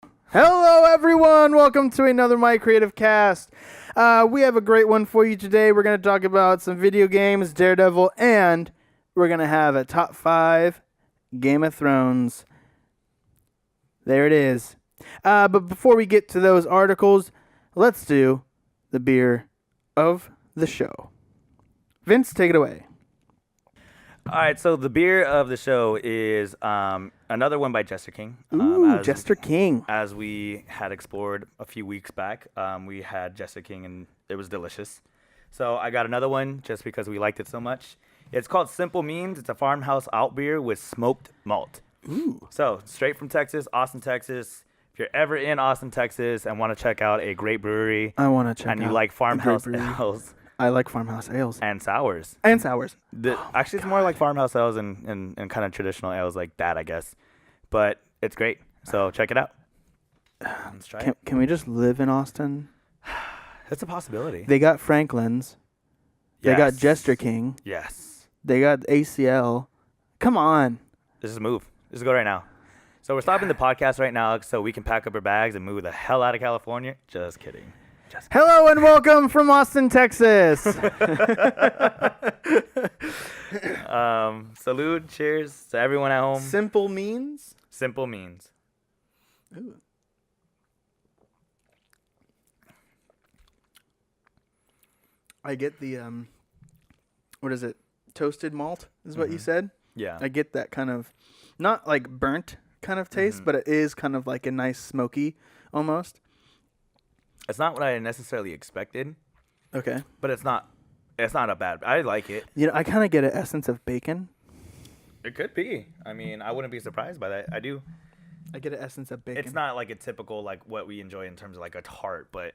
Hello, everyone. Welcome to another Mikereative Cast. We have a great one for you today. We're going to talk about some video games, Daredevil, and we're going to have a top 5 Game of Thrones. There it is. But before we get to those articles, let's do the beer of the show. Vince, take it away. All right, so the beer of the show is another one by Jester King. Ooh, Jester King. As we had explored a few weeks back, we had Jester King, and it was delicious. So I got another one just because we liked it so much. It's called Simple Means. It's a farmhouse alt beer with smoked malt. Ooh. So straight from Texas, Austin, Texas. If you're ever in Austin, Texas, and want to check out a great brewery, I want to check out and you like farmhouse ales I like farmhouse ales. and sours. And sours. Actually, it's more like farmhouse ales and kind of traditional ales like that, I guess. But it's great. So check it out. Let's try it. Can we just live in Austin? It's a possibility. They got Franklin's. They got Yes. Jester King. Yes. They got ACL. Come on. This is a move. This is go right now. So we're stopping the podcast right now so we can pack up our bags and move the hell out of California. Just kidding. Hello and welcome from Austin, Texas. Salute. Cheers to everyone at home. Simple means? Simple Means. Ooh. I get the, what is it? Toasted malt is what you said? Yeah. I get that kind of, not like burnt kind of taste, but it is kind of like a nice smoky almost. It's not what I necessarily expected, Okay. but it's not a bad. I like it. You know, I kind of get an essence of bacon. It could be. I mean, I wouldn't be surprised by that. I do. I get an essence of bacon. It's not like a typical like what we enjoy in terms of like a tart, but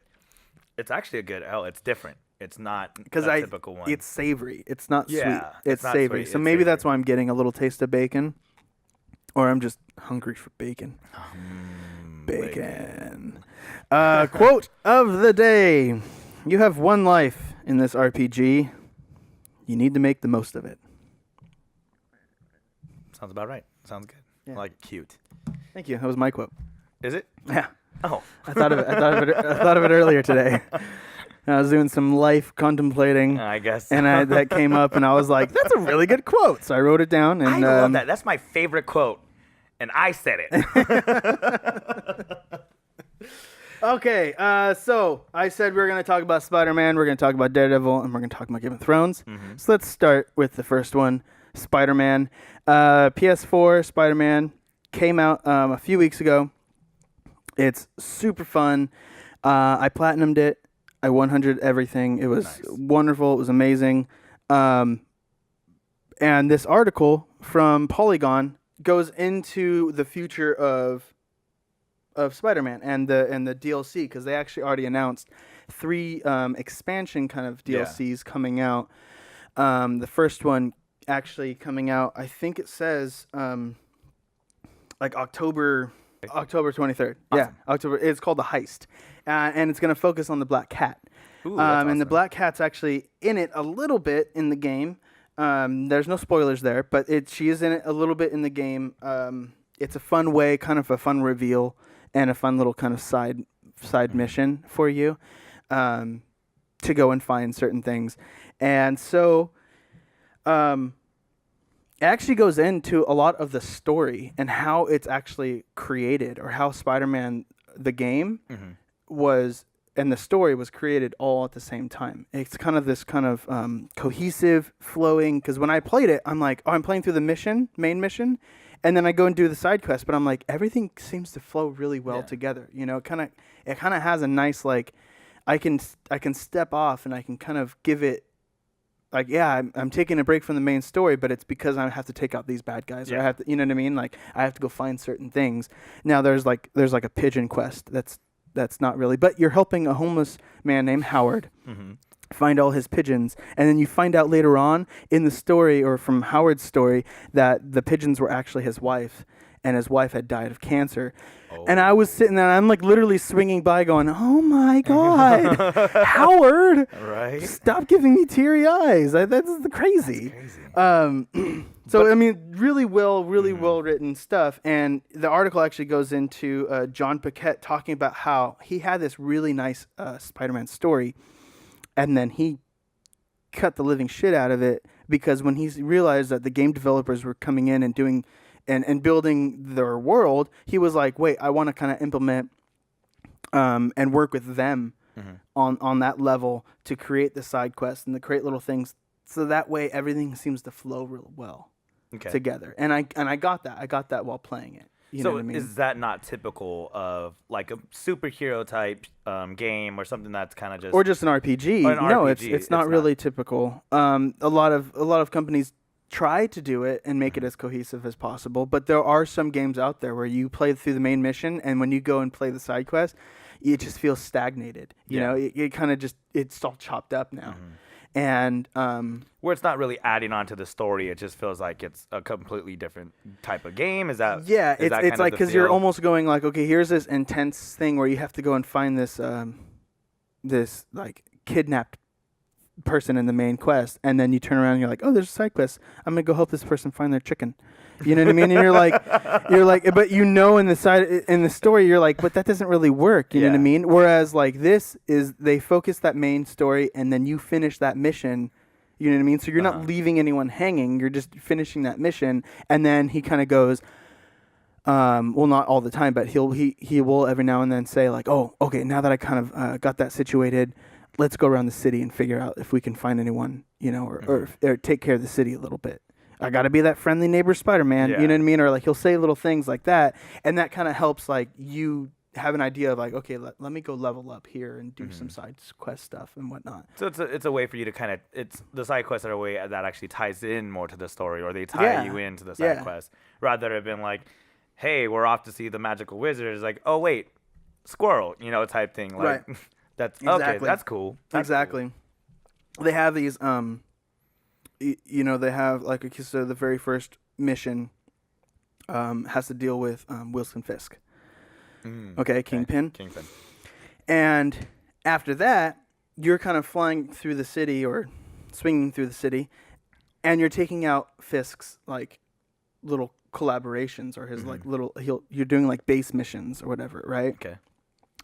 it's actually a good ale. It's different. It's not a typical one. It's savory. It's not Yeah, sweet. it's not savory. sweet, So it's maybe that's savory. why I'm getting a little taste of bacon, or I'm just hungry for bacon. Bacon. Quote of the day: "You have one life in this RPG. You need to make the most of it." Sounds about right. Sounds good. Yeah. Like cute. Thank you. That was my quote. Is it? Yeah, Oh. I thought of it. I thought of it earlier today. I was doing some life contemplating. I guess. And that came up, and I was like, "That's a really good quote." So I wrote it down. And I love that. That's my favorite quote, and I said it. Okay, so I said we were going to talk about Spider-Man, we're going to talk about Daredevil, and we're going to talk about Game of Thrones. So let's start with the first one, Spider-Man. PS4 Spider-Man came out a few weeks ago. It's super fun. I platinumed it. I 100 everything. It was wonderful. It was amazing. And this article from Polygon goes into the future of Spider-Man and the DLC, because they actually already announced 3 expansion kind of DLCs coming out. The first one actually coming out, I think it says like October 23rd. Yeah, October. It's called The Heist, and it's going to focus on the Black Cat. Ooh, that's And the awesome. Black Cat's actually in it a little bit in the game. There's no spoilers there, but she is in it a little bit in the game. It's a fun way, kind of a fun reveal, and a fun little kind of side mission for you to go and find certain things. And so it actually goes into a lot of the story and how it's actually created, or how Spider-Man, the game, was, and the story was created all at the same time. It's kind of this kind of cohesive, flowing, because when I played it, I'm like, oh, I'm playing through the main mission, and then I go and do the side quest, but I'm like, everything seems to flow really well together. You know, it kind of has a nice, like, I can step off and I can kind of give it, like, yeah, I'm taking a break from the main story, but it's because I have to take out these bad guys, or I have to, you know what I mean? Like, I have to go find certain things. Now there's like a pigeon quest that's not really, but you're helping a homeless man named Howard find all his pigeons, and then you find out later on in the story, or from Howard's story, that the pigeons were actually his wife, and his wife had died of cancer. Oh. And I was sitting there, and I'm like literally swinging by going, oh my God, Howard, Right? stop giving me teary eyes. That's crazy. That's crazy. So, I mean, really well written stuff. And the article actually goes into John Paquette talking about how he had this really nice Spider-Man story, and then he cut the living shit out of it because when he realized that the game developers were coming in and doing and building their world, he was like, wait, I want to kind of implement and work with them on that level to create the side quests and to create little things so that way everything seems to flow real well together. And I got that. I got that while playing it. You know what I mean? Is that not typical of like a superhero type game or something that's kind of just or just an RPG? No, it's not really typical. A lot of companies try to do it and make it as cohesive as possible, but there are some games out there where you play through the main mission and when you go and play the side quest, it just feels stagnated. You know, it kind of just it's all chopped up now. And where it's not really adding on to the story, it just feels like it's a completely different type of game. Is that it's like because you're almost going like, okay, here's this intense thing where you have to go and find this this like kidnapped person in the main quest, and then you turn around and you're like, oh, there's a side quest. I'm gonna go help this person find their chicken. You know what I mean? And you're like, but you know, in the story, you're like, but that doesn't really work. You know what I mean? Whereas like this is, they focus that main story, and then you finish that mission. You know what I mean? So you're not leaving anyone hanging. You're just finishing that mission, and then he kind of goes, well, not all the time, but he will every now and then say like, oh, okay, now that I kind of got that situated, let's go around the city and figure out if we can find anyone, you know, or take care of the city a little bit. I got to be that friendly neighbor Spider-Man, you know what I mean? Or like he'll say little things like that, and that kind of helps like you have an idea of like, okay, let me go level up here and do some side quest stuff and whatnot. So it's a way for you to kind of, it's the side quests are a way that actually ties in more to the story, or they tie you into the side quest, rather than it been like, hey, we're off to see the magical wizard. It's like, oh wait, squirrel, you know, type thing. Like, right. That's okay. That's cool. Exactly. Cool. They have these you know, they have like so the very first mission has to deal with Wilson Fisk. Okay, Kingpin. And after that, you're kind of flying through the city or swinging through the city, and you're taking out Fisk's like little collaborations or his like little you're doing like base missions or whatever, right? Okay.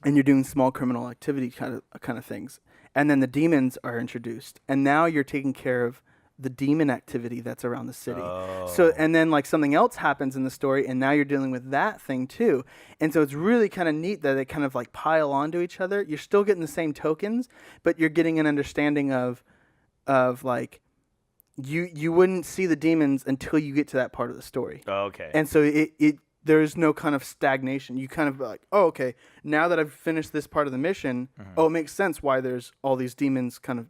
And you're doing small criminal activity kind of things. And then the demons are introduced, and now you're taking care of the demon activity that's around the city. So, and then like something else happens in the story, and now you're dealing with that thing too. And so it's really kind of neat that they kind of like pile onto each other. You're still getting the same tokens, but you're getting an understanding of like you wouldn't see the demons until you get to that part of the story. Okay. And so it there's no kind of stagnation. You kind of like, oh, okay, now that I've finished this part of the mission, oh, it makes sense why there's all these demons kind of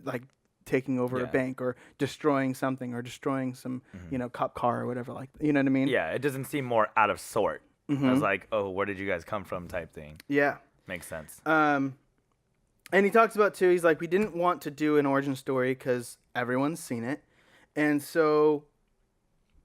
like taking over a bank or destroying something or destroying some, you know, cop car or whatever, like, you know what I mean? Yeah, it doesn't seem more out of sort. It's like, oh, where did you guys come from type thing. Yeah. Makes sense. And he talks about, too, he's like, we didn't want to do an origin story because everyone's seen it. And so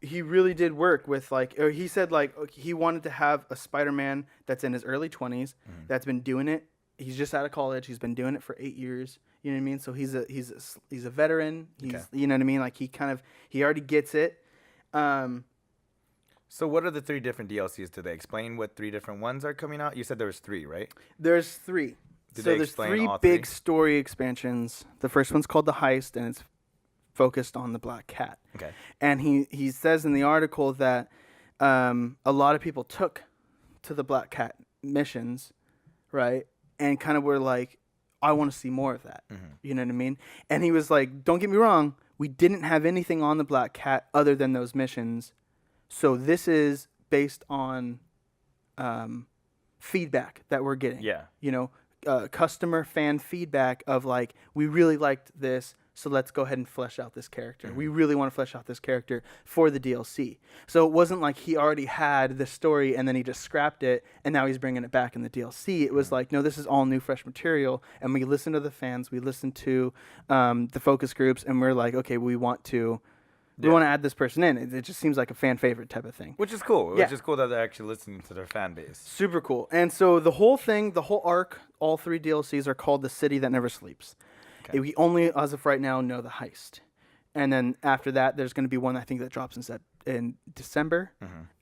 he really did work with, like, or he said, like, he wanted to have a Spider-Man that's in his early 20s that's been doing it. He's just out of college. He's been doing it for 8 years. You know what I mean? So he's a veteran. You know what I mean? Like he already gets it. So what are the 3 different DLCs? Did they explain what 3 different ones are coming out? You said there was 3, right? There's 3. Did so they there's explain 3 all big 3? story expansions. The first one's called The Heist, and it's focused on the Black Cat. Okay. And he says in the article that a lot of people took to the Black Cat missions, right? And kind of were like, I want to see more of that. You know what I mean? And he was like, don't get me wrong, we didn't have anything on the Black Cat other than those missions. So this is based on feedback that we're getting. Yeah. You know, customer fan feedback of like, we really liked this, so let's go ahead and flesh out this character. We really want to flesh out this character for the DLC. So it wasn't like he already had the story and then he just scrapped it and now he's bringing it back in the DLC. It was like, no, this is all new, fresh material. And we listened to the fans, we listened to the focus groups, and we're like, okay, we want to We want to add this person in. It just seems like a fan favorite type of thing. Which is cool. Yeah. Which is cool that they're actually listening to their fan base. Super cool. And so the whole thing, the whole arc, all 3 DLCs are called The City That Never Sleeps. Okay. We only, as of right now, know the heist. And then after that, there's going to be one I think that drops in December,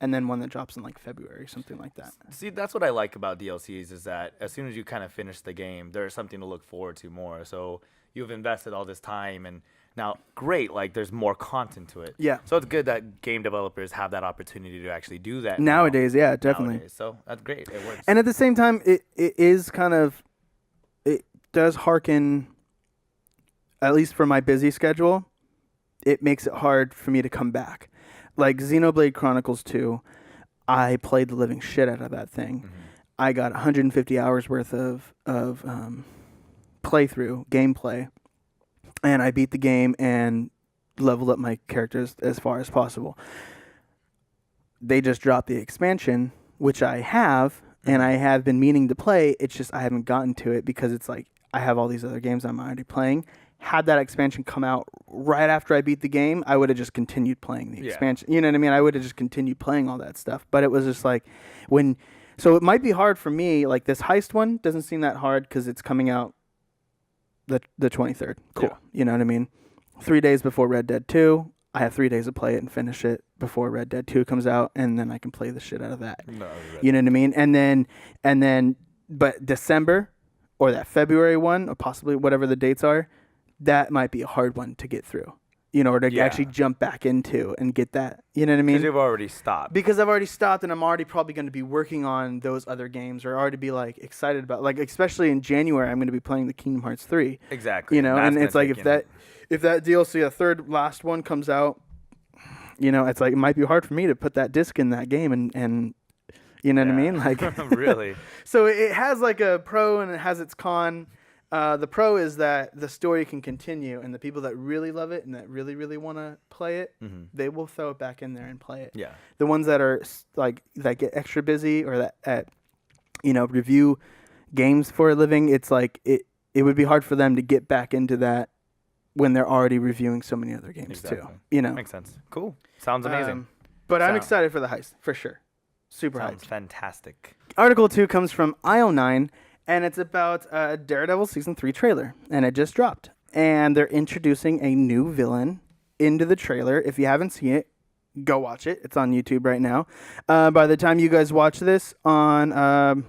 and then one that drops in like February, something like that. See, that's what I like about DLCs is that as soon as you kind of finish the game, there's something to look forward to more. So you've invested all this time, and now, great, like there's more content to it. Yeah. So it's good that game developers have that opportunity to actually do that Nowadays, yeah, definitely. Nowadays. So that's great. It works. And at the same time, it is kind of, it does hearken, at least for my busy schedule, it makes it hard for me to come back. Like Xenoblade Chronicles 2, I played the living shit out of that thing. I got 150 hours worth of gameplay, and I beat the game and leveled up my characters as far as possible. They just dropped the expansion, which I have, and I have been meaning to play. It's just I haven't gotten to it because it's like I have all these other games I'm already playing. Had that expansion come out right after I beat the game, I would have just continued playing the expansion. You know what I mean? I would have just continued playing all that stuff. But it was just like so it might be hard for me. Like this heist one doesn't seem that hard because it's coming out the 23rd. Cool. Yeah. You know what I mean? 3 days before Red Dead 2. I have 3 days to play it and finish it before Red Dead 2 comes out, and then I can play the shit out of that. You know what I mean? And then, but December or that February one, or possibly whatever the dates are, that might be a hard one to get through, or to actually jump back into and get that. You know what I mean? Because you've already stopped. Because I've already stopped, and I'm already probably going to be working on those other games, or already be like excited about, like especially in January, I'm going to be playing the Kingdom Hearts 3. Exactly. And it's like if that DLC, a third last one comes out, it's like it might be hard for me to put that disc in that game, and you know what I mean? Like really. So it has like a pro and it has its con. The pro is that the story can continue, and the people that really love it and that really, really want to play it, they will throw it back in there and play it. Yeah. The ones that are like that get extra busy or that review games for a living, it's like it would be hard for them to get back into that when they're already reviewing so many other games too. Makes sense. Cool. Sounds amazing. But I'm excited for the heist for sure. Super Sounds hyped. Fantastic. Article 2 comes from IO9. And it's about a Daredevil Season 3 trailer. And it just dropped. And they're introducing a new villain into the trailer. If you haven't seen it, go watch it. It's on YouTube right now. By the time you guys watch this on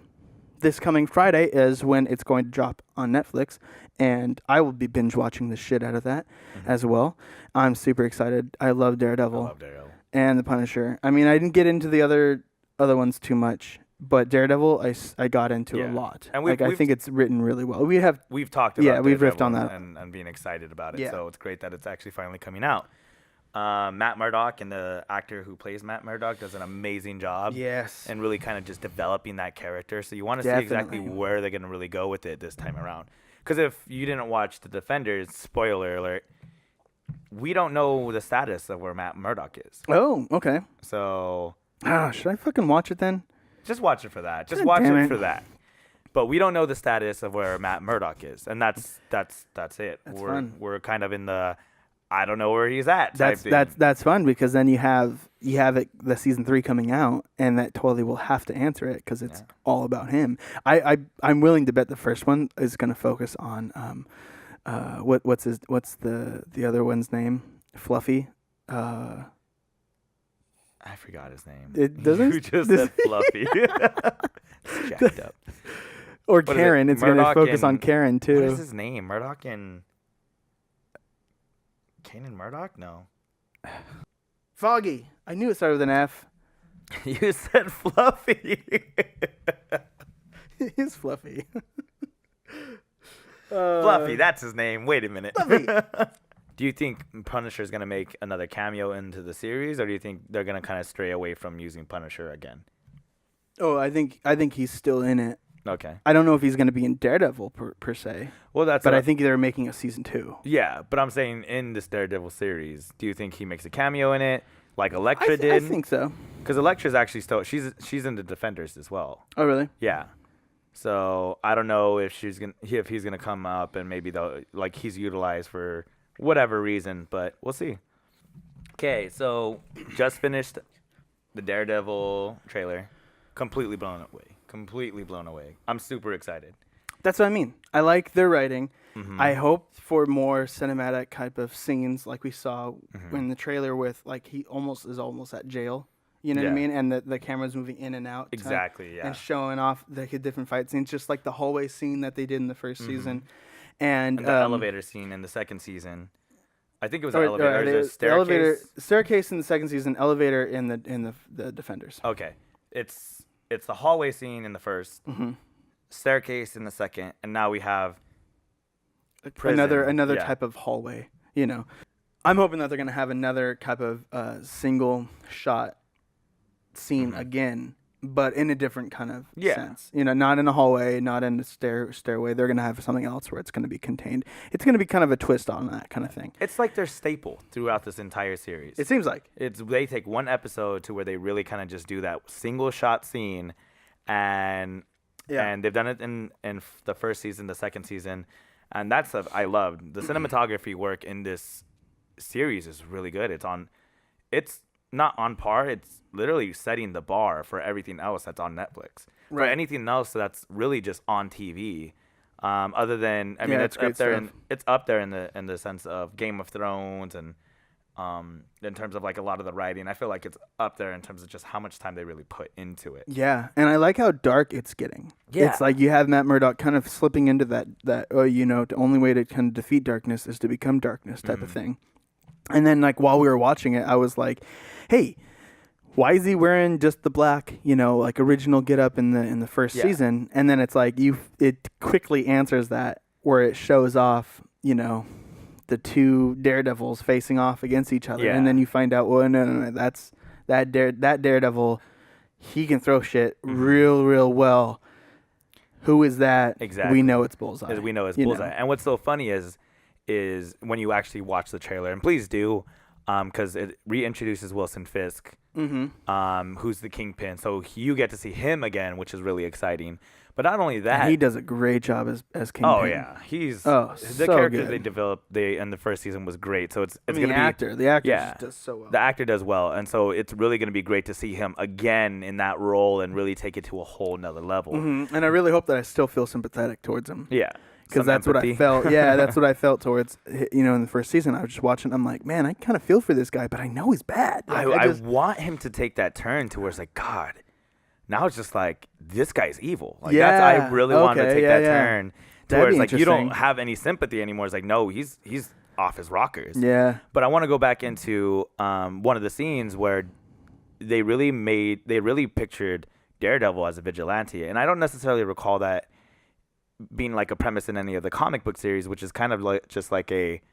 this coming Friday is when it's going to drop on Netflix. And I will be binge watching the shit out of that as well. I'm super excited. I love Daredevil. I love Daredevil. And the Punisher. I mean, I didn't get into the other ones too much. But Daredevil, I got into a lot. And I think it's written really well. We've talked about we've riffed on that. And being excited about it. Yeah. So it's great that it's actually finally coming out. Matt Murdock and the actor who plays Matt Murdock does an amazing job. Yes. And really kind of just developing that character. So you want to see exactly where they're going to really go with it this time around. Because if you didn't watch The Defenders, spoiler alert, we don't know the status of where Matt Murdock is. Oh, okay. So. Should I fucking watch it then? Just watch it for that. Just watch it for that. But we don't know the status of where Matt Murdock is, and that's it. That's fun. We're kind of in the I don't know where he's at. That's fun because then you have the season 3 coming out, and that totally will have to answer it because it's all about him. I'm willing to bet the first one is going to focus on what's the other one's name? Fluffy. I forgot his name. It doesn't. You just said Fluffy. It's jacked up. Or Karen. It's going to focus on Karen too. What is his name? Murdoch and Kanan Murdoch? No. Foggy. I knew it started with an F. You said Fluffy. He's Fluffy. Fluffy. That's his name. Wait a minute. Fluffy. Do you think Punisher is going to make another cameo into the series, or do you think they're going to kind of stray away from using Punisher again? Oh, I think he's still in it. Okay. I don't know if he's going to be in Daredevil per se. Well, but I think they're making a season 2. Yeah, but I'm saying in this Daredevil series, do you think he makes a cameo in it, like Elektra did? I think so. Because Elektra's actually still she's in the Defenders as well. Oh, really? Yeah. So I don't know if he's gonna come up and maybe he's utilized for whatever reason, but we'll see. Okay, so just finished the Daredevil trailer. Completely blown away. Completely blown away. I'm super excited. That's what I mean. I like their writing. Mm-hmm. I hope for more cinematic type of scenes like we saw in the trailer with like he is almost at jail. You know what I mean? And the camera's moving in and out. Exactly, yeah. And showing off the different fight scenes, just like the hallway scene that they did in the first season. And the elevator scene in the second season. I think it was an elevator. Or is it a staircase? Staircase in the second season, elevator in the Defenders. Okay. It's the hallway scene in the first, staircase in the second, and now we have prison. Another type of hallway, you know. I'm hoping that they're going to have another type of single shot scene again, but in a different kind of sense. You know, not in a hallway, not in a stairway. They're going to have something else where it's going to be contained. It's going to be kind of a twist on that kind of thing. It's like their staple throughout this entire series. It seems like. They take one episode to where they really kind of just do that single shot scene, and they've done it in the first season, the second season, and that's I loved. The cinematography work in this series is really good. It's not on par. It's literally setting the bar for everything else that's on Netflix. Right. For anything else that's really just on TV, other than it's up there. It's up there in the sense of Game of Thrones and in terms of like a lot of the writing. I feel like it's up there in terms of just how much time they really put into it. Yeah, and I like how dark it's getting. Yeah. It's like you have Matt Murdock kind of slipping into that the only way to kind of defeat darkness is to become darkness type of thing. And then like while we were watching it, I was like, hey, why is he wearing just the black, like original get up in the first season? And then it's like it quickly answers that where it shows off, the two Daredevils facing off against each other. Yeah. And then you find out, well, no, that's that Daredevil, he can throw shit real well. Who is that? Exactly. We know it's Bullseye. We know it's Bullseye. And what's so funny is when you actually watch the trailer, and please do, because it reintroduces Wilson Fisk, who's the Kingpin. So you get to see him again, which is really exciting. But not only that, and he does a great job as Kingpin. Oh yeah, the character good. They developed in the first season was great. So it's gonna the actor just does so well. The actor does well, and so it's really gonna be great to see him again in that role and really take it to a whole nother level. And I really hope that I still feel sympathetic towards him. Yeah. Because that's empathy. What I felt. Yeah, that's what I felt towards, in the first season. I was just watching. I'm like, man, I kind of feel for this guy, but I know he's bad. Like, I want him to take that turn to where it's like, God, now it's just like, this guy's evil. Like, I really want him to take that turn to where it's like, you don't have any sympathy anymore. It's like, no, he's off his rockers. Yeah. But I want to go back into one of the scenes where they really pictured Daredevil as a vigilante. And I don't necessarily recall that being like a premise in any of the comic book series, which is kind of like just like it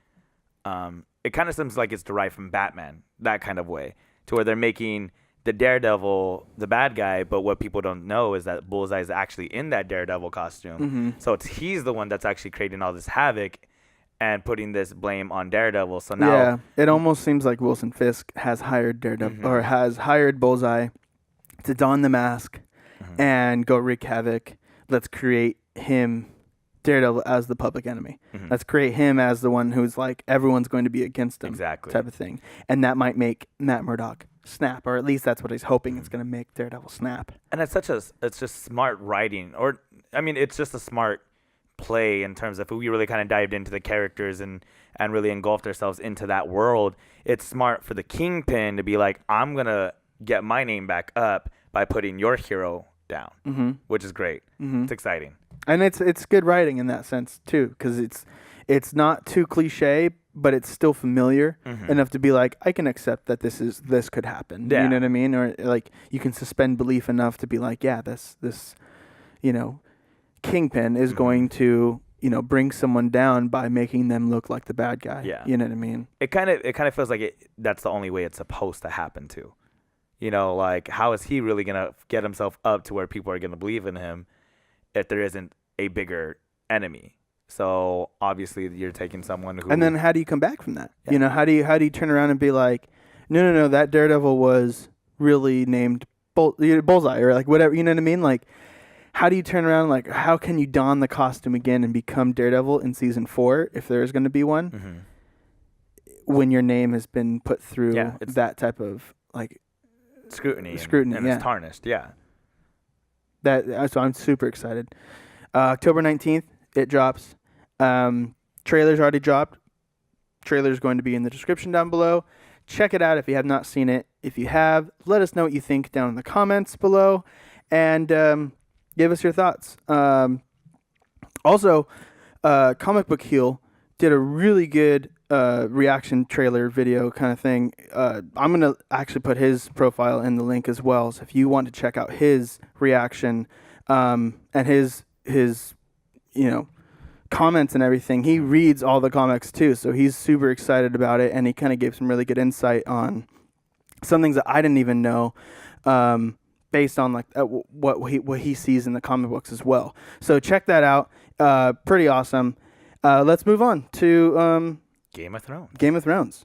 kind of seems like it's derived from Batman, that kind of way, to where they're making the Daredevil the bad guy, but what people don't know is that Bullseye is actually in that Daredevil costume. So he's the one that's actually creating all this havoc and putting this blame on Daredevil. So now it almost seems like Wilson Fisk has hired Daredevil or has hired Bullseye to don the mask and go wreak havoc. Let's create him, Daredevil, as the public enemy. Let's create him as the one who's like everyone's going to be against him, type of thing. And that might make Matt Murdock snap, or at least that's what he's hoping it's going to make Daredevil snap. And it's just smart writing, or I mean, it's just a smart play in terms of if we really kind of dived into the characters and really engulfed ourselves into that world. It's smart for the Kingpin to be like, I'm gonna get my name back up by putting your hero down, which is great. It's exciting. And it's good writing in that sense too, because it's not too cliche, but it's still familiar enough to be like, I can accept that this could happen. Yeah. You know what I mean? Or like you can suspend belief enough to be like, yeah, this Kingpin is going to bring someone down by making them look like the bad guy. Yeah. You know what I mean? It kind of feels like that's the only way it's supposed to happen too. Like how is he really gonna get himself up to where people are gonna believe in him if there isn't a bigger enemy? So obviously you're taking someone who. And then how do you come back from that? Yeah. How do you turn around and be like, no, that Daredevil was really named Bullseye or like whatever. You know what I mean? Like, how do you turn around? Like, how can you don the costume again and become Daredevil in season 4 if there is going to be one? when your name has been put through it's that type of like scrutiny, and yeah. it's tarnished. Yeah. So I'm super excited. October 19th, it drops. Trailer's already dropped. Trailer's going to be in the description down below. Check it out if you have not seen it. If you have, let us know what you think down in the comments below, and give us your thoughts. Also, Comic Book Heel did a really good reaction trailer video kind of thing. I'm going to actually put his profile in the link as well. So if you want to check out his reaction and his comments and everything, he reads all the comics too. So he's super excited about it, and he kind of gave some really good insight on some things that I didn't even know, based on like what he sees in the comic books as well. So check that out. Pretty awesome. Let's move on to Game of Thrones. Game of Thrones.